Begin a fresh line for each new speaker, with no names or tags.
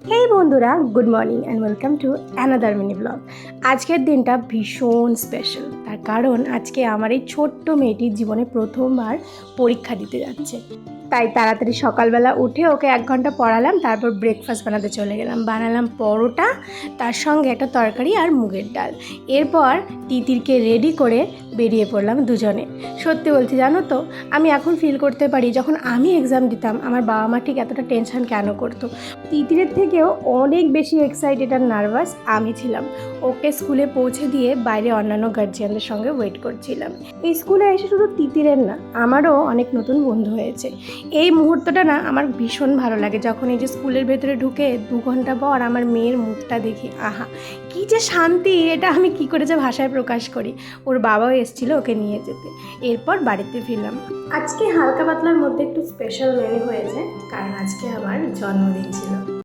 হেই বন্ধুরা, good morning and welcome to another mini blog. আজকের দিনটা ভীষণ স্পেশাল, তার কারণ আজকে আমার এই ছোট্ট মেয়েটির জীবনে প্রথমবার পরীক্ষা দিতে যাচ্ছে। তাই তাড়াতাড়ি সকালবেলা উঠে ওকে 1 ঘন্টা পড়ালাম, তারপর ব্রেকফাস্ট বানাতে চলে গেলাম। বানালাম পরোটা, তার সঙ্গে একটা তরকারি আর মুগের ডাল। এরপর তিতিরকে রেডি করে বেরিয়ে পড়লাম দুজনে। সত্যি বলছি, জানো তো, আমি এখন ফিল করতে পারি যখন আমি এক্সাম দিতাম আমার বাবা মা ঠিক এতটা টেনশন কেন করতো। তিতিরের থেকেও অনেক বেশি এক্সাইটেড আর নার্ভাস আমি ছিলাম। ওকে স্কুলে পৌঁছে দিয়ে বাইরে অন্যান্য গার্জিয়ানদের সঙ্গে ওয়েট করছিলাম। এই স্কুলে এসে শুধু তিতিরের না, আমারও অনেক নতুন বন্ধু হয়েছে। এই মুহূর্তটা না আমার ভীষণ ভালো লাগে, যখন এই যে স্কুলের ভেতরে ঢুকে 2 ঘন্টা পর আমার মেয়ের মুখটা দেখি, আহা কী যে শান্তি, এটা আমি কি করে যে ভাষায় প্রকাশ করি। ওর বাবাও এসেছিল ওকে নিয়ে যেতে। এরপর বাড়িতে ফিরলাম। আজকে হালকা পাতলার মধ্যে একটু স্পেশাল মেনু হয়েছে, কারণ আজকে আমার জন্মদিন ছিল।